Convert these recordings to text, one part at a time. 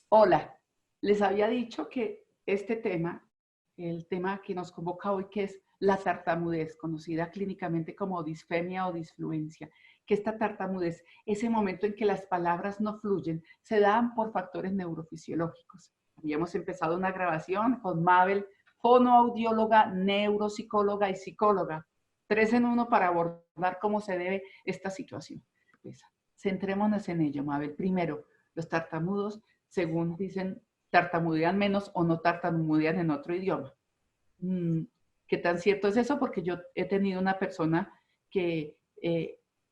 Hola, les había dicho que este tema, el tema que nos convoca hoy, que es la tartamudez, conocida clínicamente como disfemia o disfluencia, que esta tartamudez, ese momento en que las palabras no fluyen, se dan por factores neurofisiológicos. Habíamos empezado una grabación con Mabel, fonoaudióloga, neuropsicóloga y psicóloga, 3 en 1 para abordar cómo se debe esta situación. Pues, centrémonos en ello, Mabel. Primero, los tartamudos, según dicen, tartamudean menos o no tartamudean en otro idioma. ¿Qué tan cierto es eso? Porque yo he tenido una persona que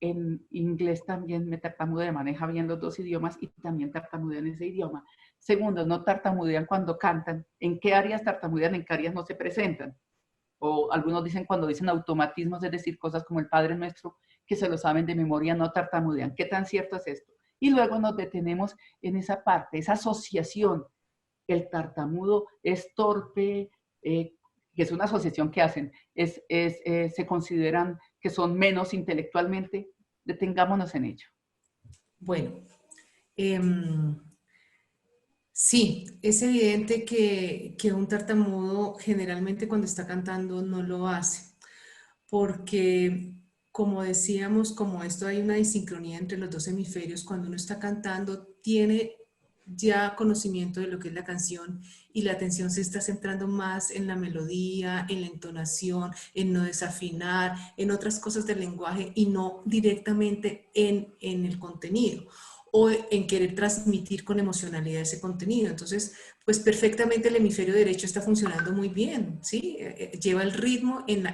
en inglés también me tartamudea, maneja bien los 2 idiomas y también tartamudea en ese idioma. Segundo, no tartamudean cuando cantan. ¿En qué áreas tartamudean? ¿En qué áreas no se presentan? O algunos dicen cuando dicen automatismos, es decir, cosas como el Padre Nuestro, que se lo saben de memoria, no tartamudean. ¿Qué tan cierto es esto? Y luego nos detenemos en esa parte, esa asociación. El tartamudo es torpe, que es una asociación que hacen, se consideran que son menos intelectualmente. Detengámonos en ello. Bueno, sí, es evidente que un tartamudo generalmente cuando está cantando no lo hace, porque como decíamos, como esto hay una disincronía entre los 2 hemisferios, cuando uno está cantando tiene ya conocimiento de lo que es la canción y la atención se está centrando más en la melodía, en la entonación, en no desafinar, en otras cosas del lenguaje y no directamente en el contenido o en querer transmitir con emocionalidad ese contenido. Entonces, pues perfectamente el hemisferio derecho está funcionando muy bien, ¿sí? Lleva el ritmo en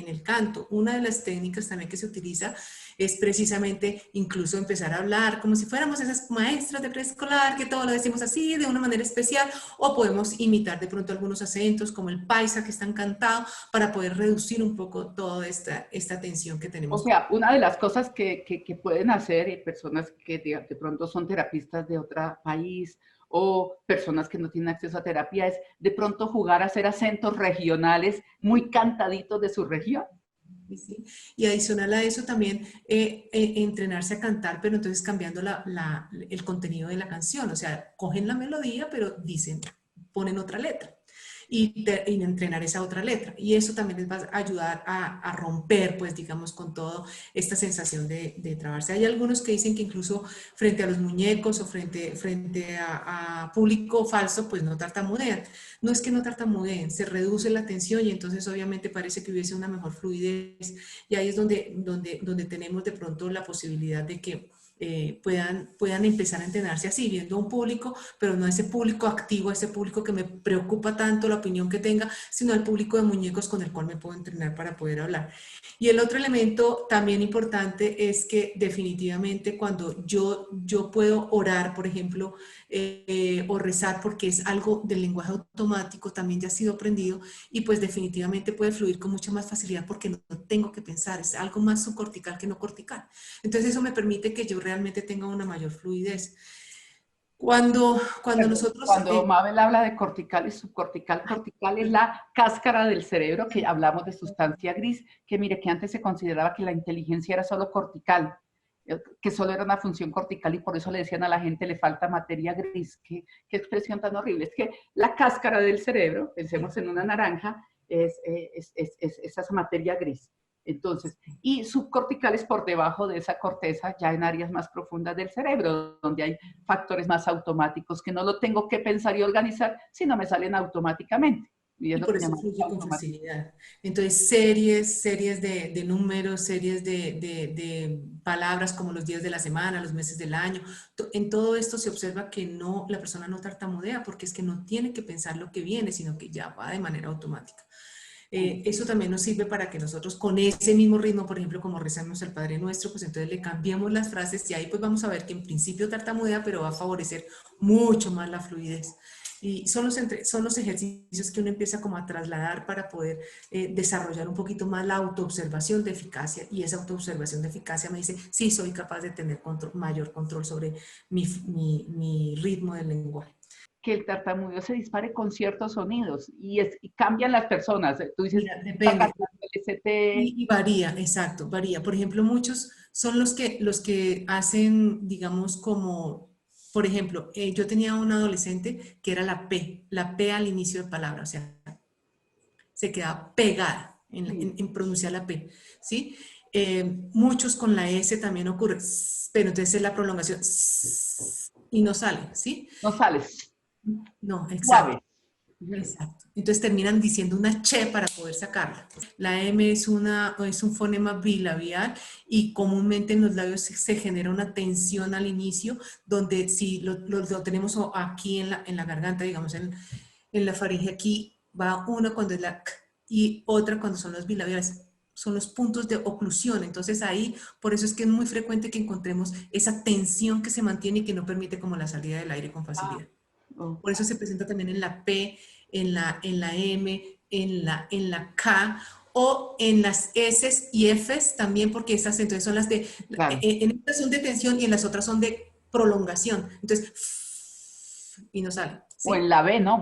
el canto. Una de las técnicas también que se utiliza es precisamente incluso empezar a hablar como si fuéramos esas maestras de preescolar que todo lo decimos así, de una manera especial, o podemos imitar de pronto algunos acentos como el paisa que están cantados para poder reducir un poco toda esta tensión que tenemos. O sea, una de las cosas que pueden hacer personas que de pronto son terapistas de otro país o personas que no tienen acceso a terapia es de pronto jugar a hacer acentos regionales muy cantaditos de su región. Sí. Y adicional a eso también entrenarse a cantar, pero entonces cambiando el contenido de la canción, o sea, cogen la melodía, pero ponen otra letra y entrenar esa otra letra. Y eso también les va a ayudar a romper, pues digamos, con toda esta sensación de trabarse. Hay algunos que dicen que incluso frente a los muñecos o frente a público falso, pues no tartamudean. No es que no tartamudeen, se reduce la tensión y entonces obviamente parece que hubiese una mejor fluidez. Y ahí es donde tenemos de pronto la posibilidad de que puedan empezar a entrenarse así, viendo a un público, pero no ese público activo, ese público que me preocupa tanto la opinión que tenga, sino al público de muñecos con el cual me puedo entrenar para poder hablar. Y el otro elemento también importante es que definitivamente cuando yo puedo orar, por ejemplo, o rezar porque es algo del lenguaje automático, también ya ha sido aprendido y pues definitivamente puede fluir con mucha más facilidad porque no tengo que pensar, es algo más subcortical que no cortical. Entonces eso me permite que yo realmente tenga una mayor fluidez. Cuando Mabel habla de cortical y subcortical, cortical es la cáscara del cerebro, que hablamos de sustancia gris, que mire que antes se consideraba que la inteligencia era solo cortical, que solo era una función cortical y por eso le decían a la gente le falta materia gris. ¿Qué expresión tan horrible? Es que la cáscara del cerebro, pensemos en una naranja, es esa materia gris. Entonces, y subcorticales por debajo de esa corteza, ya en áreas más profundas del cerebro, donde hay factores más automáticos que no lo tengo que pensar y organizar, sino me salen automáticamente. Y por eso fluye con facilidad. Entonces, series de números, series de palabras como los días de la semana, los meses del año. En todo esto se observa que la persona no tartamudea porque es que no tiene que pensar lo que viene, sino que ya va de manera automática. Eso también nos sirve para que nosotros con ese mismo ritmo, por ejemplo, como rezamos el Padre Nuestro, pues entonces le cambiamos las frases y ahí pues vamos a ver que en principio tartamudea, pero va a favorecer mucho más la fluidez. Y son los ejercicios que uno empieza como a trasladar para poder desarrollar un poquito más la autoobservación de eficacia, y esa autoobservación de eficacia me dice, sí, soy capaz de tener mayor control sobre mi ritmo del lenguaje. Que el tartamudeo se dispare con ciertos sonidos y cambian las personas. Tú dices, Mira, está depende. cantando el ST. Y varía, exacto, varía. Por ejemplo, muchos son los que hacen, digamos, como, por ejemplo, yo tenía un adolescente que era la P al inicio de palabra, o sea, se quedaba pegada Sí, en pronunciar la P, ¿sí? Muchos con la S también ocurre, pero entonces es la prolongación y no sale, ¿sí? no sales. No, exacto. Suave. Ujú. Exacto. Entonces terminan diciendo una che para poder sacarla. La M es un fonema bilabial y comúnmente en los labios se genera una tensión al inicio, donde si lo tenemos aquí en la garganta, digamos en la faringe, aquí va una cuando es la K y otra cuando son los bilabiales. Son los puntos de oclusión. Entonces ahí, por eso es que es muy frecuente que encontremos esa tensión que se mantiene y que no permite como la salida del aire con Ah, facilidad. oh. Por eso se presenta también en la P, en la M, en la K o en las S y Fs también, porque estas entonces son las de, Claro. en estas son de tensión y en las otras son de prolongación. Entonces, y no sale, O en ¿sí? la B, ¿no?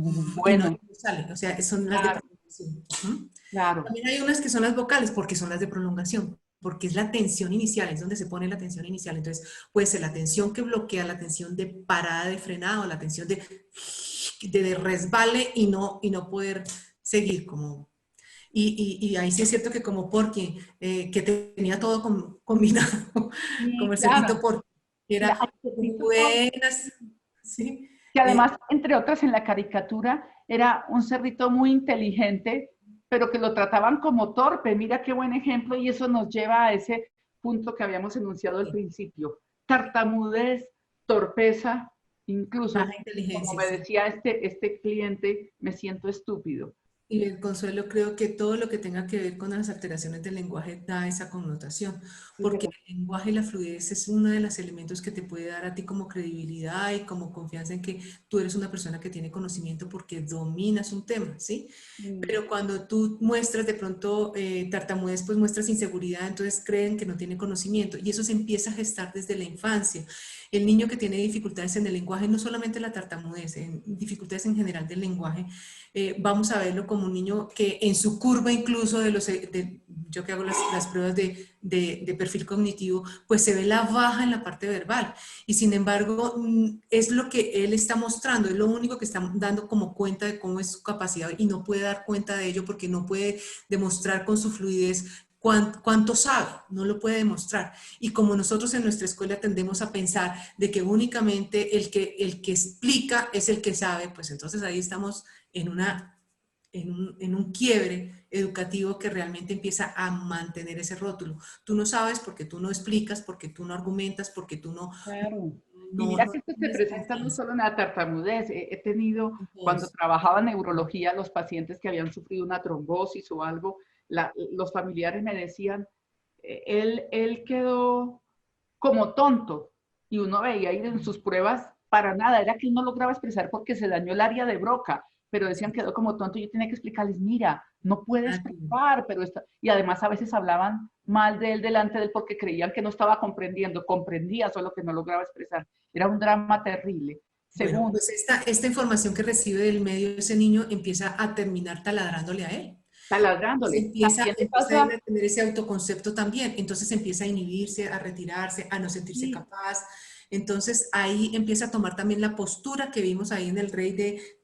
Y no Bueno, sale, o sea, son las de claro, prolongación. ¿Mm? claro. También hay unas que son las vocales, porque son las de prolongación, porque es la tensión inicial, es donde se pone la tensión inicial. Entonces, puede ser la tensión que bloquea, la tensión de parada de frenado, la tensión de resbale y no poder seguir como... Y ahí sí es cierto que como porque, que tenía todo combinado, como Sí, el cerdito claro. porque Mira, era buenas, ¿sí? que además, entre otras, en la caricatura era un cerdito muy inteligente, pero que lo trataban como torpe. Mira qué buen ejemplo y eso nos lleva a ese punto que habíamos enunciado al principio. Tartamudez, torpeza, incluso, Baja como inteligencia, me sí. decía este cliente, me siento estúpido. Y el Consuelo, creo que todo lo que tenga que ver con las alteraciones del lenguaje da esa connotación, Sí, porque el lenguaje y la fluidez es uno de los elementos que te puede dar a ti como credibilidad y como confianza en que tú eres una persona que tiene conocimiento porque dominas un tema, ¿sí? Pero cuando tú muestras de pronto tartamudez, pues muestras inseguridad, entonces creen que no tiene conocimiento y eso se empieza a gestar desde la infancia. El niño que tiene dificultades en el lenguaje, no solamente la tartamudez, en dificultades en general del lenguaje, vamos a verlo como un niño que en su curva incluso yo que hago las pruebas de perfil cognitivo, pues se ve la baja en la parte verbal y sin embargo es lo que él está mostrando, es lo único que está dando como cuenta de cómo es su capacidad y no puede dar cuenta de ello porque no puede demostrar con su fluidez cuánto sabe, no lo puede demostrar. Y como nosotros en nuestra escuela tendemos a pensar de que únicamente el que explica es el que sabe, pues entonces ahí estamos en, en un quiebre educativo que realmente empieza a mantener ese rótulo. Tú no sabes porque tú no explicas, porque tú no argumentas, porque tú claro. Y mira no que esto se tienes presenta no confianza. solo en la tartamudez. He tenido, cuando Entonces, trabajaba en neurología, los pacientes que habían sufrido una trombosis o algo, los familiares me decían, él quedó como tonto. Y uno veía ahí en sus pruebas, para nada, era que él no lograba expresar porque se dañó el área de Broca, pero decían quedó como tonto y yo tenía que explicarles, mira, no puede expresar, pero está... Y además a veces hablaban mal de él delante de él porque creían que no estaba comprendiendo, comprendía, solo que no lograba expresar. Era un drama terrible. bueno, Segundo, pues esta información que recibe del medio, ese niño empieza a terminar taladrándole a él. taladrándole. También le Empieza él pasa, a tener ese autoconcepto también, entonces empieza a inhibirse, a retirarse, a no sentirse sí, capaz. Entonces ahí empieza a tomar también la postura que vimos ahí en el rey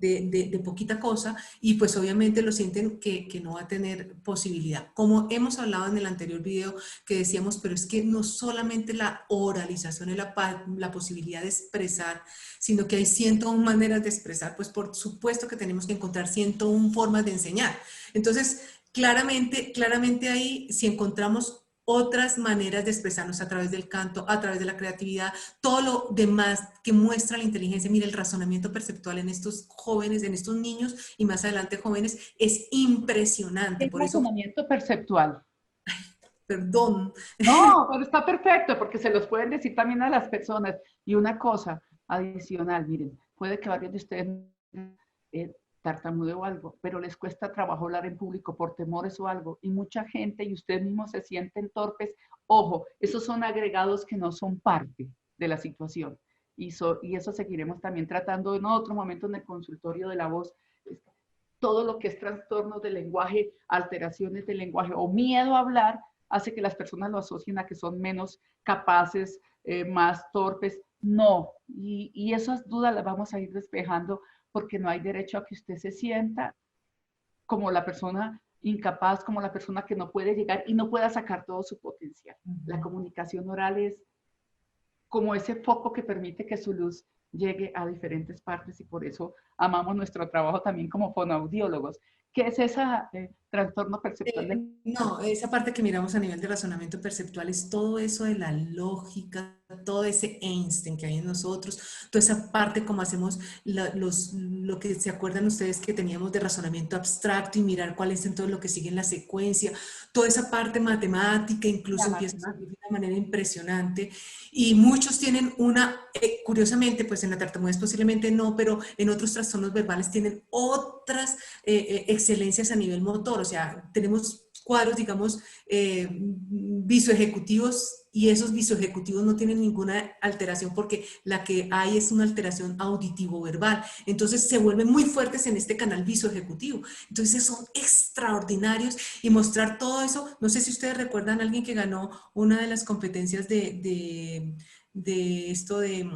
de poquita cosa y pues obviamente lo sienten que no va a tener posibilidad. Como hemos hablado en el anterior video que decíamos, pero es que no solamente la oralización es la posibilidad de expresar, sino que hay 101 maneras de expresar, pues por supuesto que tenemos que encontrar 101 formas de enseñar. Entonces, claramente ahí, si encontramos otras maneras de expresarnos a través del canto, a través de la creatividad, todo lo demás que muestra la inteligencia, mira, el razonamiento perceptual en estos jóvenes, en estos niños y más adelante jóvenes es impresionante. el Por eso, razonamiento perceptual. perdón, No, pero está perfecto porque se los pueden decir también a las personas. Y una cosa adicional, miren, puede que varios de ustedes tartamudeo o algo, pero les cuesta trabajo hablar en público por temores o algo, y mucha gente y ustedes mismos se sienten torpes. Ojo, esos son agregados que no son parte de la situación, y eso seguiremos también tratando en otro momento en el consultorio de la voz. Todo lo que es trastornos del lenguaje, alteraciones del lenguaje o miedo a hablar, hace que las personas lo asocien a que son menos capaces, más torpes. No, y esas dudas las vamos a ir despejando, porque no hay derecho a que usted se sienta como la persona incapaz, como la persona que no puede llegar y no pueda sacar todo su potencial. La comunicación oral es como ese foco que permite que su luz llegue a diferentes partes, y por eso amamos nuestro trabajo también como fonoaudiólogos. ¿Qué es ese trastorno perceptual? No, esa parte que miramos a nivel de razonamiento perceptual es todo eso de la lógica, todo ese Einstein que hay en nosotros, toda esa parte como hacemos lo que se acuerdan ustedes que teníamos de razonamiento abstracto y mirar cuál es entonces lo que sigue en la secuencia, toda esa parte matemática incluso empieza a surgir de una manera impresionante, y muchos tienen una, curiosamente, pues en la tartamudez posiblemente no, pero en otros trastornos verbales tienen otras excelencias a nivel motor, o sea, tenemos cuadros, digamos, visoejecutivos, y esos visoejecutivos no tienen ninguna alteración porque la que hay es una alteración auditivo-verbal. Entonces se vuelven muy fuertes en este canal visoejecutivo. Entonces son extraordinarios, y mostrar todo eso, no sé si ustedes recuerdan a alguien que ganó una de las competencias de esto de...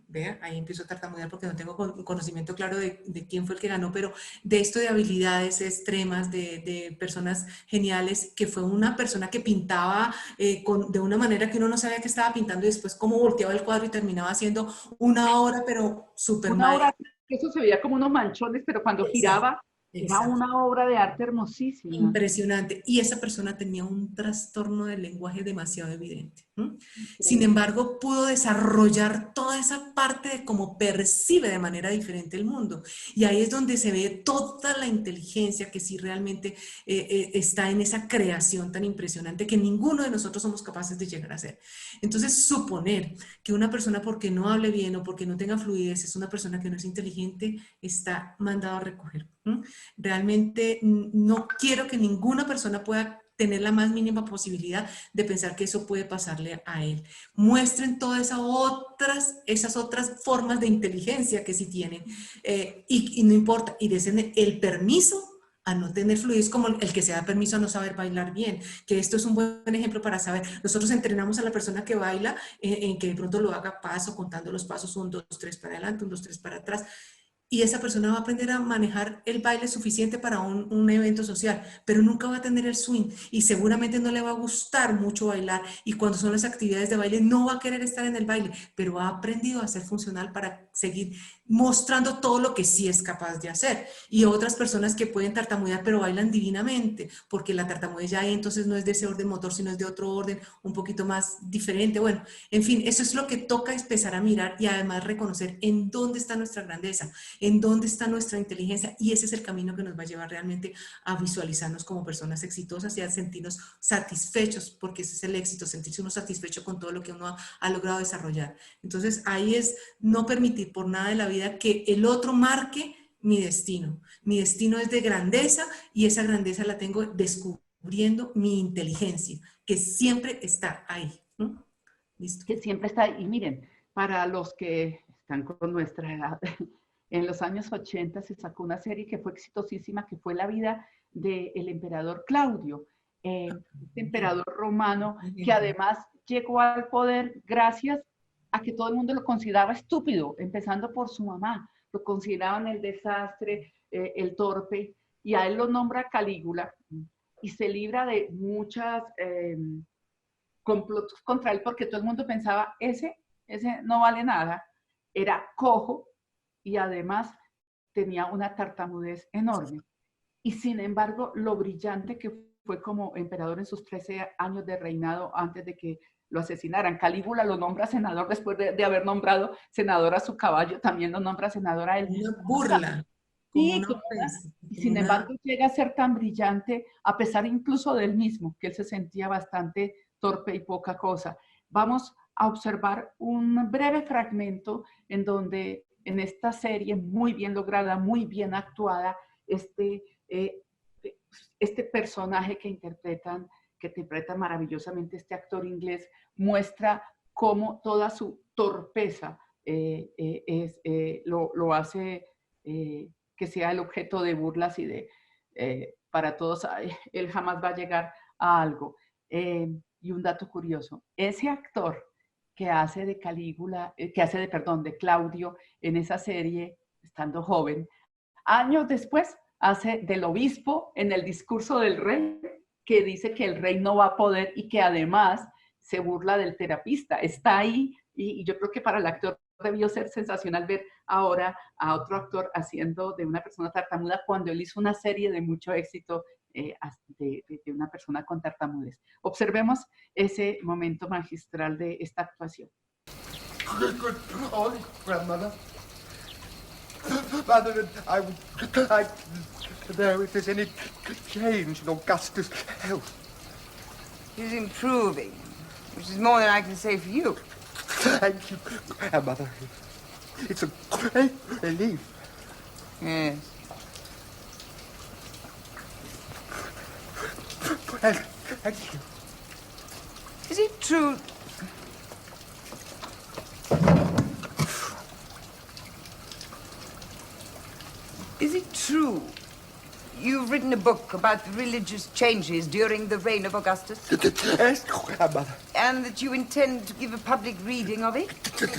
Vea, ahí empiezo a tartamudear porque no tengo conocimiento claro de quién fue el que ganó, pero de esto de habilidades extremas, de personas geniales, que fue una persona que pintaba de una manera que uno no sabía que estaba pintando, y después cómo volteaba el cuadro y terminaba haciendo una obra, pero súper Una maestra. obra que eso se veía como unos manchones, pero cuando Exacto, giraba era exacto. una obra de arte hermosísima. Impresionante. Y esa persona tenía un trastorno del lenguaje demasiado evidente. Sin Increíble. embargo, pudo desarrollar toda esa parte de cómo percibe de manera diferente el mundo. Y ahí es donde se ve toda la inteligencia que sí realmente está en esa creación tan impresionante que ninguno de nosotros somos capaces de llegar a hacer. Entonces, suponer que una persona porque no hable bien o porque no tenga fluidez es una persona que no es inteligente, está mandado a recoger. Realmente no quiero que ninguna persona pueda tener la más mínima posibilidad de pensar que eso puede pasarle a él. Muestren todas esas otras formas de inteligencia que sí tienen, y no importa, y desen el permiso a no tener fluidez, como el que se da permiso a no saber bailar bien, que esto es un buen ejemplo para saber. Nosotros entrenamos a la persona que baila en que de pronto lo haga paso, contando los pasos, 1, 2, 3 para adelante, 1, 2, 3 para atrás, y esa persona va a aprender a manejar el baile suficiente para un evento social, pero nunca va a tener el swing, y seguramente no le va a gustar mucho bailar, y cuando son las actividades de baile no va a querer estar en el baile, pero ha aprendido a ser funcional para seguir mostrando todo lo que sí es capaz de hacer. Y otras personas que pueden tartamudear pero bailan divinamente, porque la tartamudez ya entonces no es de ese orden motor, sino es de otro orden un poquito más diferente. Bueno, en fin, eso es lo que toca empezar a mirar, y además reconocer en dónde está nuestra grandeza, en dónde está nuestra inteligencia, y ese es el camino que nos va a llevar realmente a visualizarnos como personas exitosas y a sentirnos satisfechos, porque ese es el éxito, sentirse uno satisfecho con todo lo que uno ha logrado desarrollar. Entonces ahí es no permitir por nada de la vida que el otro marque mi destino. Mi destino es de grandeza, y esa grandeza la tengo descubriendo mi inteligencia, que siempre está ahí. ¿Listo? Que siempre está ahí. Y miren, para los que están con nuestra edad, en los años 80 se sacó una serie que fue exitosísima, que fue la vida del emperador Claudio, este emperador romano que además llegó al poder gracias a que todo el mundo lo consideraba estúpido, empezando por su mamá. Lo consideraban el desastre, el torpe, y a él lo nombra Calígula, y se libra de muchas complotos contra él, porque todo el mundo pensaba, ese no vale nada, era cojo y además tenía una tartamudez enorme. Y sin embargo, lo brillante que fue como emperador en sus 13 años de reinado antes de que lo asesinaran. Calígula lo nombra senador después de haber nombrado senador a su caballo, también lo nombra senador a él. Una burla, como Sí, una ofensa, y como sin una... embargo llega a ser tan brillante, a pesar incluso del mismo, que él se sentía bastante torpe y poca cosa. Vamos a observar un breve fragmento en donde en esta serie muy bien lograda, muy bien actuada, este personaje que interpreta maravillosamente este actor inglés, muestra cómo toda su torpeza lo hace que sea el objeto de burlas y de, para todos, él jamás va a llegar a algo. Y un dato curioso, ese actor que hace de Calígula, de Claudio en esa serie, estando joven, años después hace del obispo en el discurso del rey, que dice que el rey no va a poder y que además se burla del terapista. Está ahí y yo creo que para el actor debió ser sensacional ver ahora a otro actor haciendo de una persona tartamuda cuando él hizo una serie de mucho éxito de una persona con tartamudez. Observemos ese momento magistral de esta actuación. Good morning, grandmother. Mother and I would like to know if there's any change in Augustus' health. He's improving, which is more than I can say for you. Thank you, grandmother. It's a great relief. Yes. Thank you. Is it true? Is it true you've written a book about the religious changes during the reign of Augustus? Yes, grandmother. And that you intend to give a public reading of it?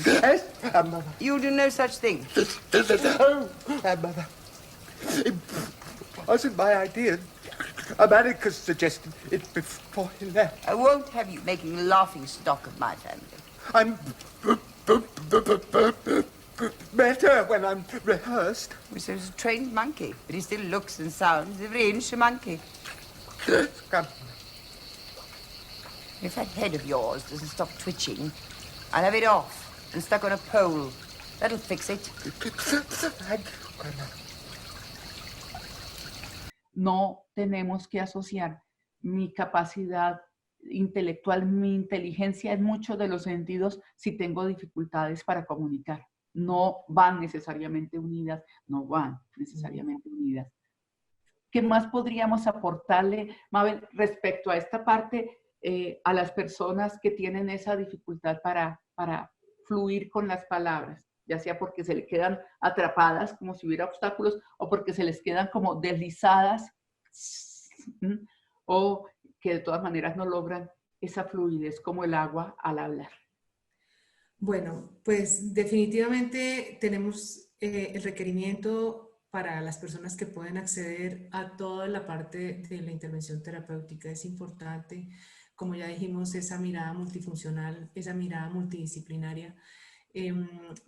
Yes, grandmother. You'll do no such thing? No, grandmother. It wasn't my idea. Americus suggested it before he left. I won't have you making a laughing stock of my family. I'm better when I'm rehearsed. He's a trained monkey, but he still looks and sounds every inch a monkey. Come. If that head of yours doesn't stop twitching, I'll have it off and stuck on a pole. That'll fix it. Thank you, grandmother. No tenemos que asociar mi capacidad intelectual, mi inteligencia en muchos de los sentidos si tengo dificultades para comunicar. No van necesariamente unidas, no van necesariamente unidas. ¿Qué más podríamos aportarle, Mabel, respecto a esta parte a las personas que tienen esa dificultad para fluir con las palabras? Ya sea porque se le quedan atrapadas como si hubiera obstáculos o porque se les quedan como deslizadas o que de todas maneras no logran esa fluidez como el agua al hablar. Bueno, pues definitivamente tenemos el requerimiento para las personas que pueden acceder a toda la parte de la intervención terapéutica. Es importante, como ya dijimos, esa mirada multifuncional, esa mirada multidisciplinaria,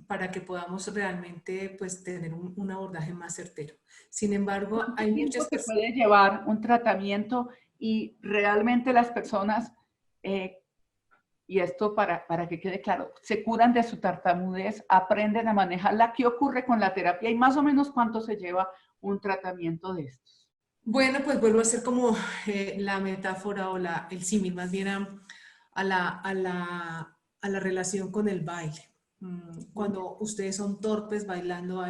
para que podamos realmente pues, tener un abordaje más certero. Sin embargo, hay muchas personas... puede llevar un tratamiento y realmente las personas, y esto para que quede claro, se curan de su tartamudez, aprenden a manejarla. ¿Qué ocurre con la terapia? ¿Y más o menos cuánto se lleva un tratamiento de estos? Bueno, pues vuelvo a hacer como la metáfora o el símil, más bien a la relación con el baile. Cuando ustedes son torpes bailando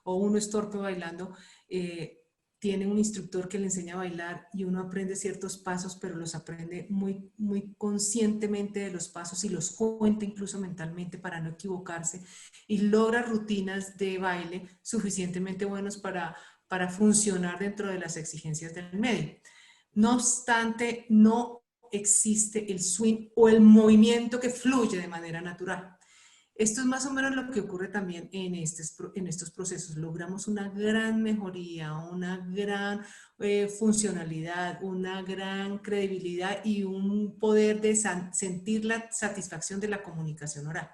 o uno es torpe bailando, tiene un instructor que le enseña a bailar y uno aprende ciertos pasos, pero los aprende muy, muy conscientemente de los pasos y los cuenta incluso mentalmente para no equivocarse y logra rutinas de baile suficientemente buenos para funcionar dentro de las exigencias del medio. No obstante, no existe el swing o el movimiento que fluye de manera natural. Esto es más o menos lo que ocurre también en estos procesos. Logramos una gran mejoría, una gran funcionalidad, una gran credibilidad y un poder de sentir la satisfacción de la comunicación oral.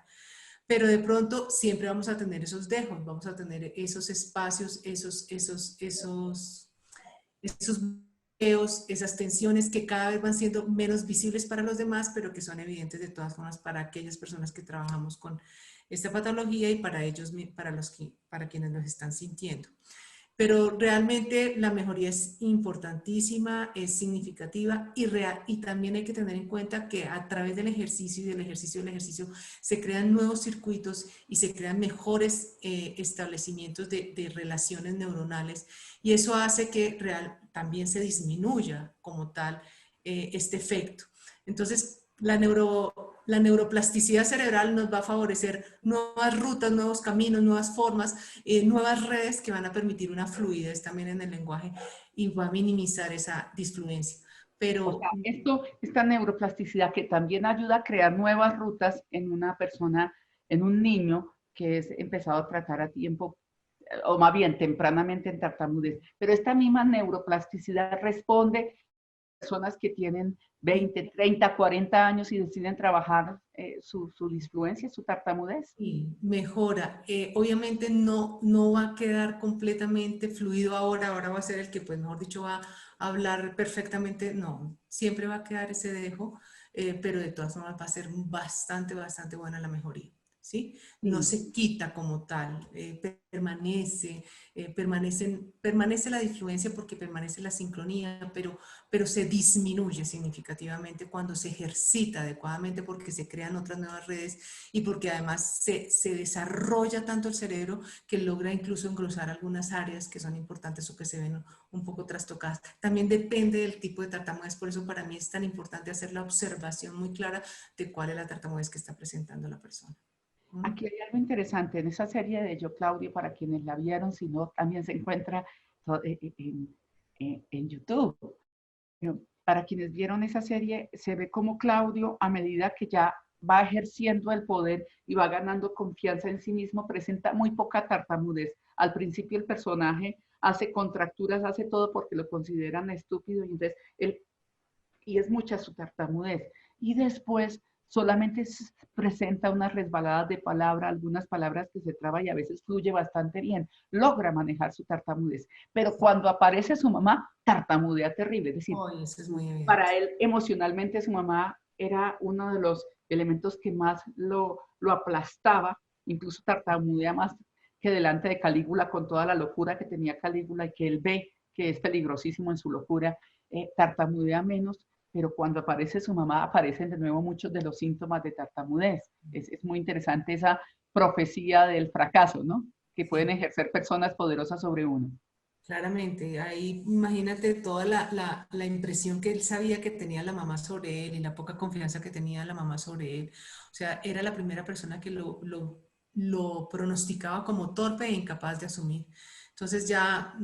Pero de pronto siempre vamos a tener esos dejos, vamos a tener esos espacios, esos bloqueos, esas tensiones que cada vez van siendo menos visibles para los demás, pero que son evidentes de todas formas para aquellas personas que trabajamos con esta patología y para ellos, para quienes nos están sintiendo. pero realmente la mejoría es importantísima, es significativa y real, y también hay que tener en cuenta que a través del ejercicio y del ejercicio se crean nuevos circuitos y se crean mejores establecimientos de relaciones neuronales, y eso hace que también se disminuya como tal este efecto. Entonces, la neuroplasticidad cerebral nos va a favorecer nuevas rutas, nuevos caminos, nuevas formas, nuevas redes que van a permitir una fluidez también en el lenguaje y va a minimizar esa disfluencia. O Pero sea, esta neuroplasticidad que también ayuda a crear nuevas rutas en una persona, en un niño que es empezado a tratar a tiempo, o más bien tempranamente en tartamudez. Pero esta misma neuroplasticidad responde a personas que tienen 20, 30, 40 años y deciden trabajar su disfluencia, su tartamudez. sí, mejora. Obviamente no va a quedar completamente fluido ahora va a ser el que, pues mejor dicho, va a hablar perfectamente. No, siempre va a quedar ese dejo, pero de todas formas va a ser bastante buena la mejoría. ¿Sí? No Sí. se quita como tal, permanece la disfluencia porque permanece la sincronía, pero se disminuye significativamente cuando se ejercita adecuadamente porque se crean otras nuevas redes y porque además se desarrolla tanto el cerebro que logra incluso engrosar algunas áreas que son importantes o que se ven un poco trastocadas. También depende del tipo de tartamudez, por eso para mí es tan importante hacer la observación muy clara de cuál es la tartamudez que está presentando la persona. Aquí hay algo interesante en esa serie de Yo Claudio, para quienes la vieron, si no, también se encuentra en YouTube. Para quienes vieron esa serie, se ve como Claudio, a medida que ya va ejerciendo el poder y va ganando confianza en sí mismo, presenta muy poca tartamudez. Al principio el personaje hace contracturas, hace todo porque lo consideran estúpido y entonces y es mucha su tartamudez. Y después solamente presenta unas resbaladas de palabra, algunas palabras que se traba y a veces fluye bastante bien, logra manejar su tartamudez. Pero cuando aparece su mamá, tartamudea terrible, es decir, Oh, eso es muy evidente. para él emocionalmente su mamá era uno de los elementos que más lo aplastaba, incluso tartamudea más que delante de Calígula con toda la locura que tenía Calígula y que él ve que es peligrosísimo en su locura, tartamudea menos, pero cuando aparece su mamá aparecen de nuevo muchos de los síntomas de tartamudez. Es muy interesante esa profecía del fracaso, ¿no? Que pueden ejercer personas poderosas sobre uno. Claramente, ahí imagínate toda la impresión que él sabía que tenía la mamá sobre él y la poca confianza que tenía la mamá sobre él. O sea, era la primera persona que lo pronosticaba como torpe e incapaz de asumir. Entonces ya,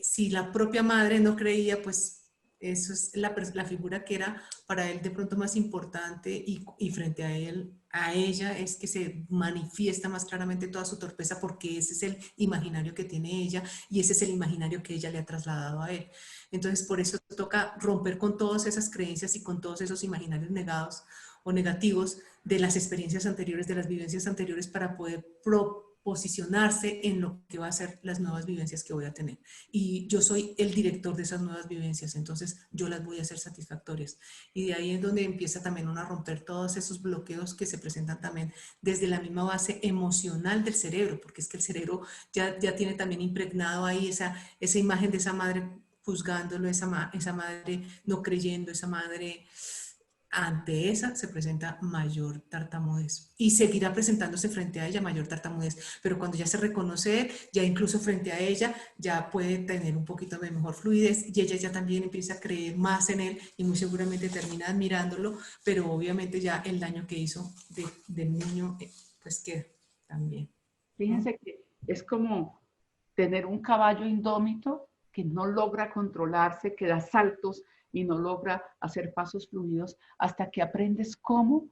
si la propia madre no creía, pues eso es la figura que era para él de pronto más importante y frente a él, a ella es que se manifiesta más claramente toda su torpeza porque ese es el imaginario que tiene ella y ese es el imaginario que ella le ha trasladado a él. Entonces, por eso toca romper con todas esas creencias y con todos esos imaginarios negados o negativos de las experiencias anteriores, de las vivencias anteriores para poder posicionarse en lo que va a ser las nuevas vivencias que voy a tener. Y yo soy el director de esas nuevas vivencias, entonces yo las voy a hacer satisfactorias. Y de ahí es donde empieza también uno a romper todos esos bloqueos que se presentan también desde la misma base emocional del cerebro, porque es que el cerebro ya tiene también impregnado ahí esa imagen de esa madre juzgándolo, esa madre no creyendo, esa madre ante esa se presenta mayor tartamudez y seguirá presentándose frente a ella mayor tartamudez, pero cuando ya se reconoce, ya incluso frente a ella, ya puede tener un poquito de mejor fluidez y ella ya también empieza a creer más en él y muy seguramente termina admirándolo, pero obviamente ya el daño que hizo del niño, pues queda también. Fíjense que es como tener un caballo indómito que no logra controlarse, que da saltos y no logra hacer pasos fluidos hasta que aprendes cómo,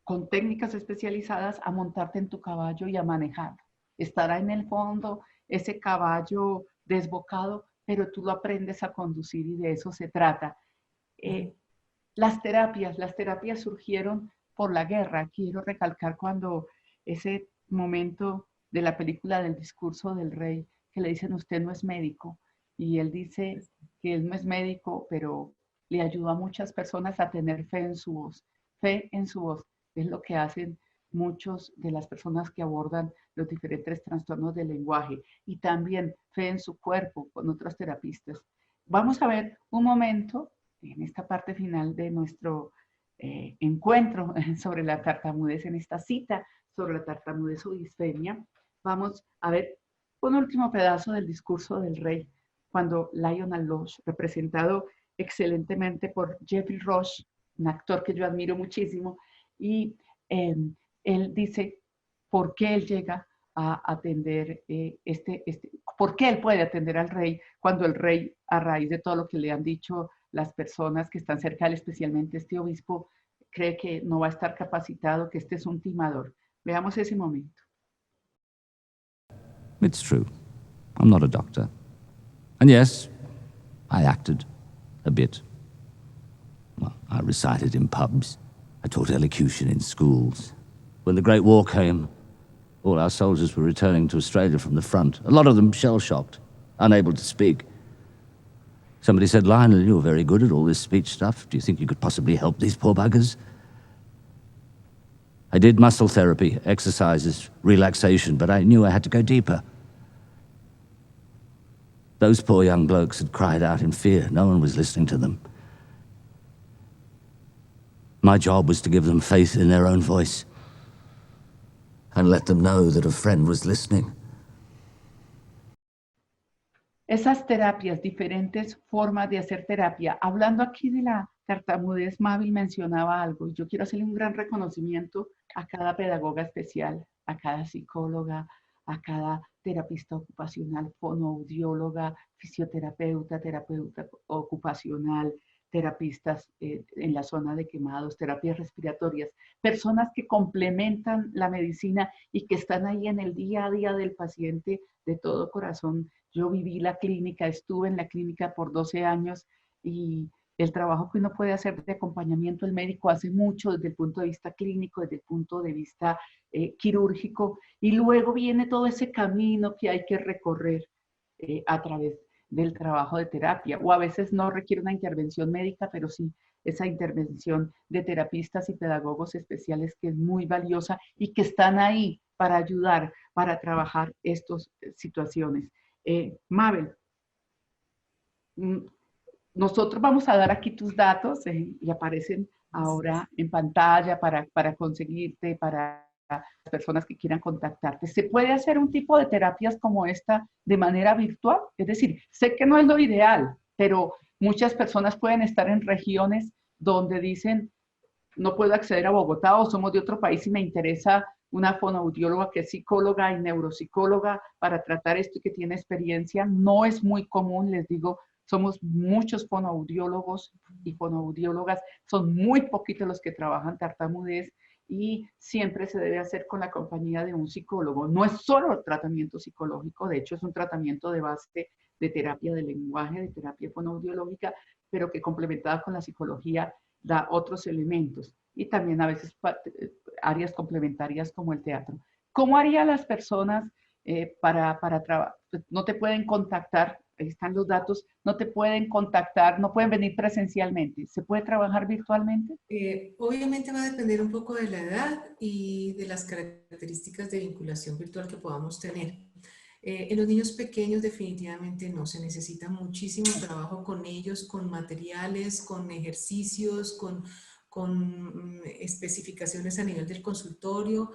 con técnicas especializadas, a montarte en tu caballo y a manejarlo. Estará en el fondo ese caballo desbocado, pero tú lo aprendes a conducir y de eso se trata. Eh, las terapias surgieron por la guerra. Quiero recalcar cuando ese momento de la película del discurso del rey, que le dicen usted no es médico, y él dice que él no es médico, pero le ayudó a muchas personas a tener fe en su voz. Fe en su voz es lo que hacen muchos de las personas que abordan los diferentes trastornos del lenguaje y también Fe en su cuerpo con otros terapistas. Vamos a ver un momento en esta parte final de nuestro encuentro sobre la tartamudez, en esta cita sobre la tartamudez o disfemia. Vamos a ver un último pedazo del discurso del rey cuando Lionel Lodge, representado excelentemente por Geoffrey Rush, un actor que yo admiro muchísimo, y él dice por qué él llega a atender por qué él puede atender al rey cuando el rey, a raíz de todo lo que le han dicho las personas que están cerca de él, especialmente este obispo, cree que no va a estar capacitado, que este es un timador. Veamos ese momento. It's true. I'm not a doctor. And yes, I acted a bit. Well, I recited in pubs. I taught elocution in schools. When the Great War came, all our soldiers were returning to Australia from the front, a lot of them shell-shocked, unable to speak. Somebody said, Lionel, you're very good at all this speech stuff. Do you think you could possibly help these poor buggers? I did muscle therapy, exercises, relaxation, but I knew I had to go deeper. Those poor young blokes had cried out in fear. No one was listening to them. My job was to give them faith in their own voice and let them know that a friend was listening. Esas terapias, diferentes formas de hacer terapia. Hablando aquí de la tartamudez, Mabel mencionaba algo. Yo quiero hacerle un gran reconocimiento a cada pedagoga especial, a cada psicóloga, a cada terapista ocupacional, fonoaudióloga, fisioterapeuta, terapeuta ocupacional, terapistas en la zona de quemados, terapias respiratorias, personas que complementan la medicina y que están ahí en el día a día del paciente de todo corazón. Yo viví la clínica, estuve en la clínica por 12 años y el trabajo que uno puede hacer de acompañamiento, el médico hace mucho desde el punto de vista clínico, desde el punto de vista quirúrgico, y luego viene todo ese camino que hay que recorrer a través del trabajo de terapia, o a veces no requiere una intervención médica, pero sí esa intervención de terapistas y pedagogos especiales que es muy valiosa y que están ahí para ayudar, para trabajar estas situaciones. Mabel, nosotros vamos a dar aquí tus datos y aparecen ahora en pantalla para conseguirte, para las personas que quieran contactarte. ¿Se puede hacer un tipo de terapias como esta de manera virtual? Es decir, sé que no es lo ideal, pero muchas personas pueden estar en regiones donde dicen, no puedo acceder a Bogotá o somos de otro país y me interesa una fonoaudióloga que es psicóloga y neuropsicóloga para tratar esto y que tiene experiencia. No es muy común, les digo, somos muchos fonoaudiólogos y fonoaudiólogas, son muy poquitos los que trabajan tartamudez y siempre se debe hacer con la compañía de un psicólogo. No es solo tratamiento psicológico, de hecho es un tratamiento de base de terapia del lenguaje, de terapia fonoaudiológica, pero que complementada con la psicología da otros elementos y también a veces áreas complementarias como el teatro. ¿Cómo harían las personas para trabajar? No te pueden contactar, ahí están los datos, no te pueden contactar, no pueden venir presencialmente. ¿Se puede trabajar virtualmente? Obviamente va a depender un poco de la edad y de las características de vinculación virtual que podamos tener. En los niños pequeños definitivamente no, se necesita muchísimo trabajo con ellos, con materiales, con ejercicios, con especificaciones a nivel del consultorio,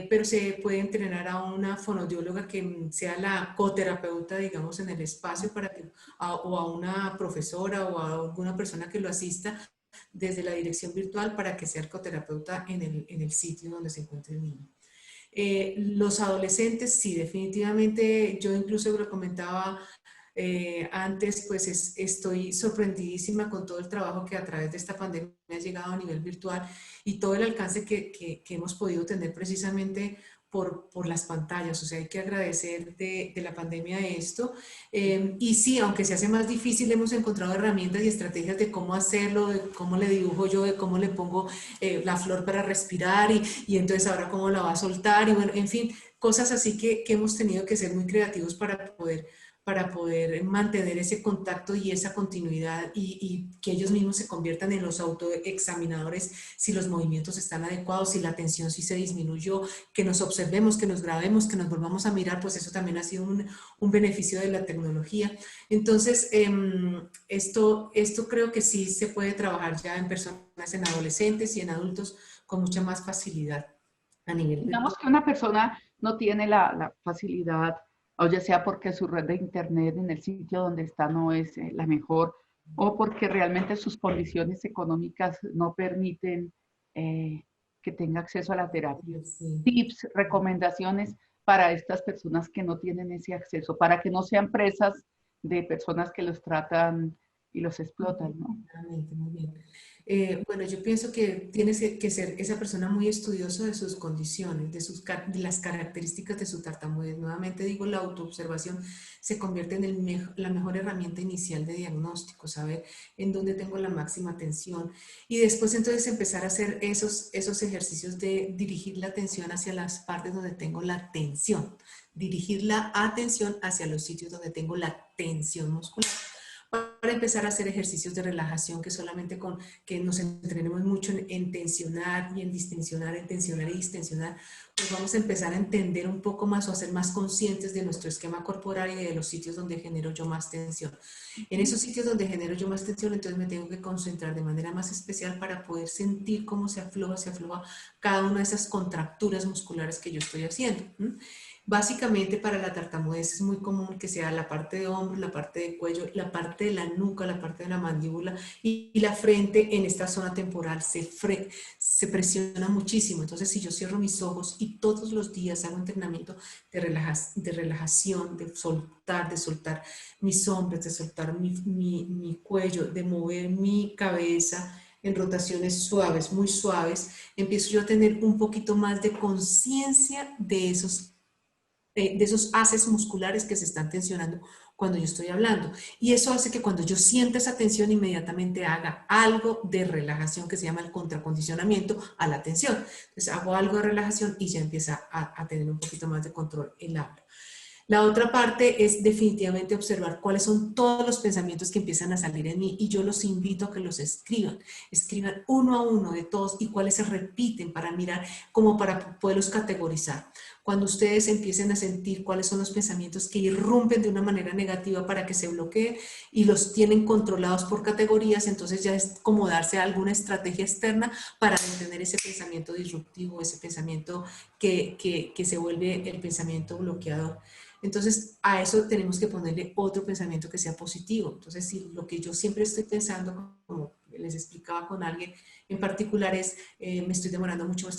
pero se puede entrenar a una fonoaudióloga que sea la coterapeuta, digamos, en el espacio para que, o a una profesora o a alguna persona que lo asista desde la dirección virtual para que sea el coterapeuta en el sitio donde se encuentre el niño. Los adolescentes, sí, definitivamente, yo incluso lo comentaba antes, pues estoy sorprendidísima con todo el trabajo que a través de esta pandemia ha llegado a nivel virtual y todo el alcance que hemos podido tener precisamente por las pantallas. O sea, hay que agradecer de la pandemia esto. Y sí, aunque se hace más difícil, hemos encontrado herramientas y estrategias de cómo hacerlo, de cómo le dibujo yo, de cómo le pongo la flor para respirar y entonces ahora cómo la va a soltar y bueno, en fin, cosas así que hemos tenido que ser muy creativos para poder para poder mantener ese contacto y esa continuidad y que ellos mismos se conviertan en los autoexaminadores si los movimientos están adecuados, si la tensión sí se disminuyó, que nos observemos, que nos grabemos, que nos volvamos a mirar, pues eso también ha sido un beneficio de la tecnología. Entonces, esto creo que sí se puede trabajar ya en personas, en adolescentes y en adultos con mucha más facilidad a nivel Digamos que una persona no tiene la facilidad, o ya sea porque su red de internet en el sitio donde está no es la mejor, o porque realmente sus condiciones económicas no permiten que tenga acceso a la terapia. sí. Tips, recomendaciones para estas personas que no tienen ese acceso, para que no sean presas de personas que los tratan y los explotan, ¿no? Claramente, muy bien. Bueno, yo pienso que tienes que ser esa persona muy estudiosa de sus condiciones, de las características de su tartamudez. Nuevamente digo, la autoobservación se convierte en la mejor herramienta inicial de diagnóstico, saber en dónde tengo la máxima atención. Y después entonces empezar a hacer esos ejercicios de dirigir la atención hacia las partes donde tengo la tensión. Dirigir la atención hacia los sitios donde tengo la tensión muscular. Para empezar a hacer ejercicios de relajación que solamente con que nos entrenemos mucho en tensionar y en distensionar, en tensionar y distensionar, pues vamos a empezar a entender un poco más o a ser más conscientes de nuestro esquema corporal y de los sitios donde genero yo más tensión. En esos sitios donde genero yo más tensión, entonces me tengo que concentrar de manera más especial para poder sentir cómo se afloja cada una de esas contracturas musculares que yo estoy haciendo. Básicamente para la tartamudez es muy común que sea la parte de hombro, la parte de cuello, la parte de la nuca, la parte de la mandíbula y la frente en esta zona temporal se presiona muchísimo. Entonces si yo cierro mis ojos y todos los días hago entrenamiento de relajación, de soltar mis hombros, de soltar mi cuello, de mover mi cabeza en rotaciones suaves, muy suaves, empiezo yo a tener un poquito más de conciencia de esos haces musculares que se están tensionando cuando yo estoy hablando. Y eso hace que cuando yo sienta esa tensión, inmediatamente haga algo de relajación que se llama el contracondicionamiento a la tensión. Entonces hago algo de relajación y ya empieza a tener un poquito más de control el habla. La otra parte es definitivamente observar cuáles son todos los pensamientos que empiezan a salir en mí y yo los invito a que los escriban uno a uno de todos y cuáles se repiten para mirar, como para poderlos categorizar. Cuando ustedes empiecen a sentir cuáles son los pensamientos que irrumpen de una manera negativa para que se bloqueen y los tienen controlados por categorías, entonces ya es como darse alguna estrategia externa para detener ese pensamiento disruptivo, ese pensamiento que se vuelve el pensamiento bloqueador. Entonces, a eso tenemos que ponerle otro pensamiento que sea positivo. Entonces, si lo que yo siempre estoy pensando, como les explicaba con alguien en particular, es me estoy demorando mucho,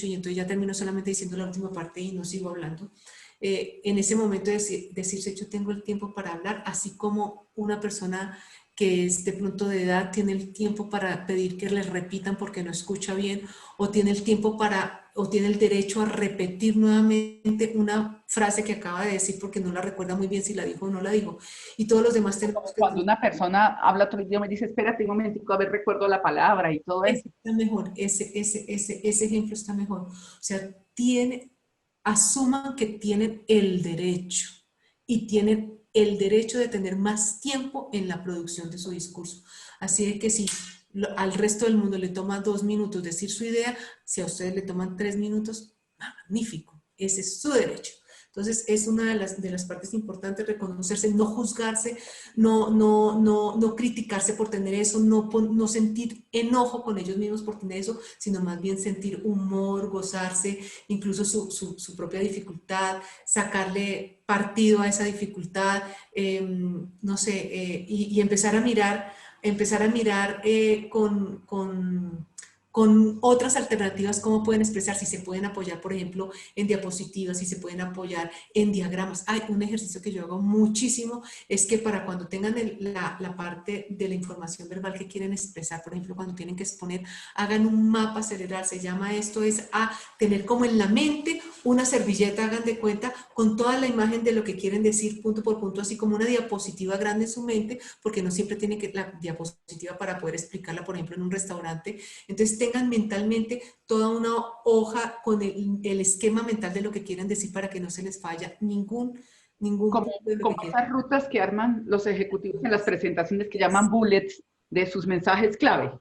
y entonces ya termino solamente diciendo la última parte y no sigo hablando. En ese momento decirse, yo tengo el tiempo para hablar, así como una persona que es de pronto de edad tiene el tiempo para pedir que le repitan porque no escucha bien, o tiene el tiempo o tiene el derecho a repetir nuevamente una frase que acaba de decir porque no la recuerda muy bien si la dijo o no la dijo. Y todos los demás tenemos que... Cuando una persona habla otro idioma y dice, espérate un momentico, a ver, recuerdo la palabra y todo eso. Está mejor, ese ejemplo está mejor. O sea, asuman que tienen el derecho y tienen el derecho de tener más tiempo en la producción de su discurso. Así de que si al resto del mundo le toma 2 minutos decir su idea, si a ustedes le toman 3 minutos, magnífico, ese es su derecho. Entonces es una de las partes importantes, reconocerse, no juzgarse, no criticarse por tener eso, no sentir enojo con ellos mismos por tener eso, sino más bien sentir humor, gozarse, incluso su propia dificultad, sacarle partido a esa dificultad, no sé, y empezar a mirar con otras alternativas, cómo pueden expresar, si se pueden apoyar, por ejemplo, en diapositivas, si se pueden apoyar en diagramas. Hay un ejercicio que yo hago muchísimo, es que para cuando tengan la parte de la información verbal que quieren expresar, por ejemplo, cuando tienen que exponer, hagan un mapa cerebral, se llama esto, es a tener como en la mente una servilleta, hagan de cuenta, con toda la imagen de lo que quieren decir punto por punto, así como una diapositiva grande en su mente, porque no siempre tienen que la diapositiva para poder explicarla, por ejemplo, en un restaurante. Entonces tengan mentalmente toda una hoja con el esquema mental de lo que quieren decir para que no se les falla ningún Como, punto de lo como que quieren. esas rutas que arman los ejecutivos en las presentaciones que llaman bullets de sus mensajes clave.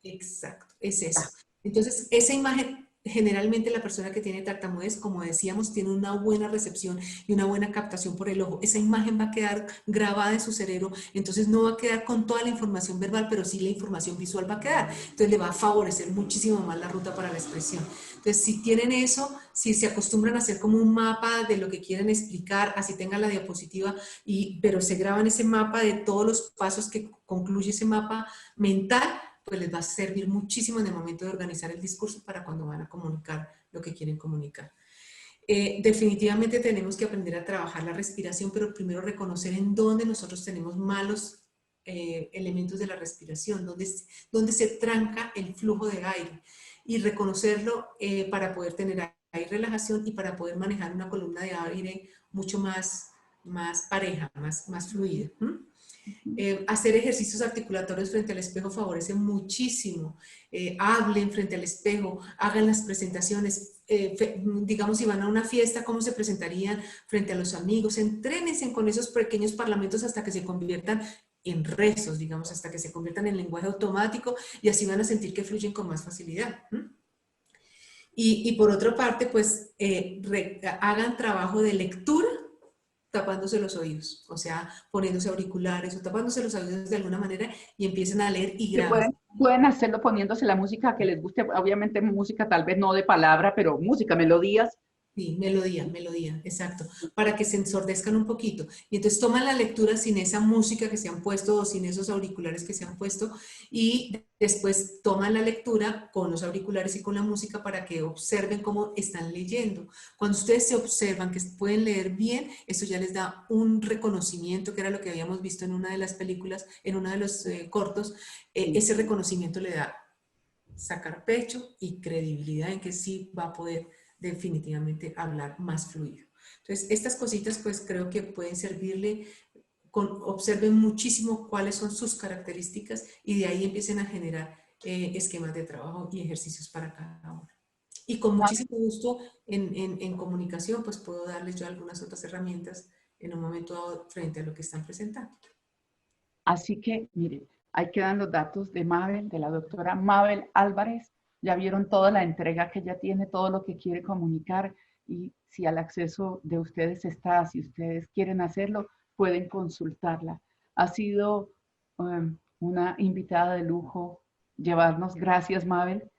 Exacto, es eso. Entonces, esa imagen, generalmente la persona que tiene tartamudez, como decíamos, tiene una buena recepción y una buena captación por el ojo. Esa imagen va a quedar grabada en su cerebro, entonces no va a quedar con toda la información verbal, pero sí la información visual va a quedar. Entonces le va a favorecer muchísimo más la ruta para la expresión. Entonces, si tienen eso, si se acostumbran a hacer como un mapa de lo que quieren explicar, así tengan la diapositiva, pero se graban ese mapa de todos los pasos que concluye ese mapa mental, pues les va a servir muchísimo en el momento de organizar el discurso para cuando van a comunicar lo que quieren comunicar. Definitivamente tenemos que aprender a trabajar la respiración, pero primero reconocer en dónde nosotros tenemos malos elementos de la respiración, dónde se tranca el flujo de aire, y reconocerlo para poder tener ahí relajación y para poder manejar una columna de aire mucho más pareja, más fluida. Hacer ejercicios articulatorios frente al espejo favorece muchísimo. Hablen frente al espejo, hagan las presentaciones, digamos si van a una fiesta, cómo se presentarían frente a los amigos, entrénense con esos pequeños parlamentos hasta que se conviertan en rezos, digamos, hasta que se conviertan en lenguaje automático, y así van a sentir que fluyen con más facilidad. Y por otra parte, pues hagan trabajo de lectura tapándose los oídos, o sea, poniéndose auriculares o tapándose los oídos de alguna manera, y empiecen a leer y Que graben. pueden hacerlo poniéndose la música que les guste, obviamente música tal vez no de palabra, pero música, melodías. Sí, melodía, exacto, para que se ensordezcan un poquito. Y entonces toman la lectura sin esa música que se han puesto o sin esos auriculares que se han puesto, y después toman la lectura con los auriculares y con la música para que observen cómo están leyendo. Cuando ustedes se observan que pueden leer bien, eso ya les da un reconocimiento, que era lo que habíamos visto en una de las películas, en uno de los cortos. Ese reconocimiento le da sacar pecho y credibilidad en que sí va a poder definitivamente hablar más fluido. Entonces, estas cositas pues creo que pueden servirle. Observen muchísimo cuáles son sus características y de ahí empiecen a generar esquemas de trabajo y ejercicios para cada uno. Y con muchísimo gusto en comunicación pues puedo darles yo algunas otras herramientas en un momento dado frente a lo que están presentando. Así que, miren, ahí quedan los datos de Mabel, de la doctora Mabel Álvarez. Ya vieron toda la entrega que ella tiene, todo lo que quiere comunicar, y si al acceso de ustedes está, si ustedes quieren hacerlo, pueden consultarla. Ha sido una invitada de lujo llevarnos. Gracias, Mabel.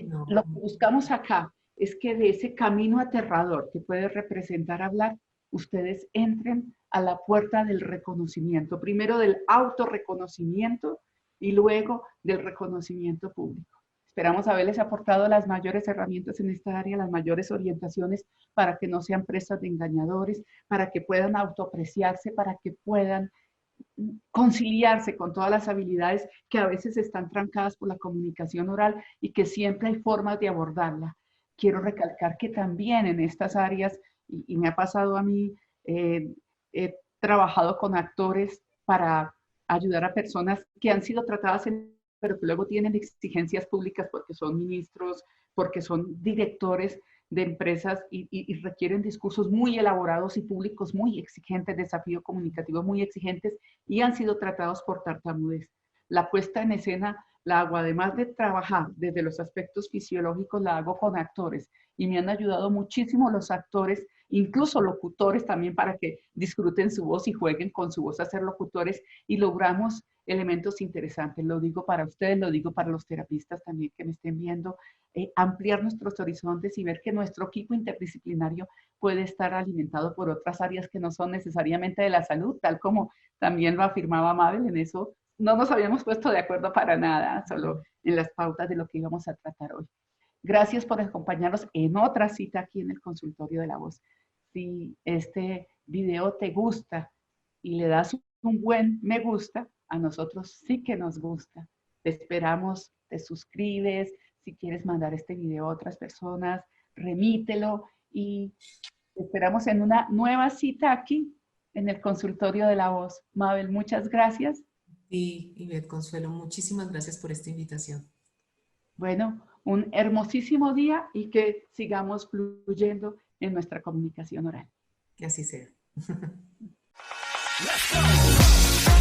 No. Lo que buscamos acá es que de ese camino aterrador que puede representar hablar, ustedes entren a la puerta del reconocimiento, primero del autorreconocimiento y luego del reconocimiento público. Esperamos haberles aportado las mayores herramientas en esta área, las mayores orientaciones para que no sean presas de engañadores, para que puedan autoapreciarse, para que puedan conciliarse con todas las habilidades que a veces están trancadas por la comunicación oral y que siempre hay formas de abordarla. Quiero recalcar que también en estas áreas, y me ha pasado a mí, he trabajado con actores para ayudar a personas que han sido tratadas pero que luego tienen exigencias públicas porque son ministros, porque son directores de empresas y requieren discursos muy elaborados y públicos muy exigentes, desafío comunicativo muy exigentes, y han sido tratados por tartamudez. La puesta en escena la hago, además de trabajar desde los aspectos fisiológicos, la hago con actores, y me han ayudado muchísimo los actores, incluso locutores también, para que disfruten su voz y jueguen con su voz a ser locutores, y logramos elementos interesantes. Lo digo para ustedes, lo digo para los terapistas también que me estén viendo, ampliar nuestros horizontes y ver que nuestro equipo interdisciplinario puede estar alimentado por otras áreas que no son necesariamente de la salud, tal como también lo afirmaba Mabel. En eso no nos habíamos puesto de acuerdo para nada, solo en las pautas de lo que íbamos a tratar hoy. Gracias por acompañarnos en otra cita aquí en el Consultorio de la Voz. Si este video te gusta y le das un buen me gusta, a nosotros sí que nos gusta. Te esperamos, te suscribes, si quieres mandar este video a otras personas, remítelo, y te esperamos en una nueva cita aquí en el Consultorio de la Voz. Mabel, muchas gracias. Y Ivette, Consuelo, muchísimas gracias por esta invitación. Bueno, un hermosísimo día y que sigamos fluyendo en nuestra comunicación oral. Que así sea. Let's go.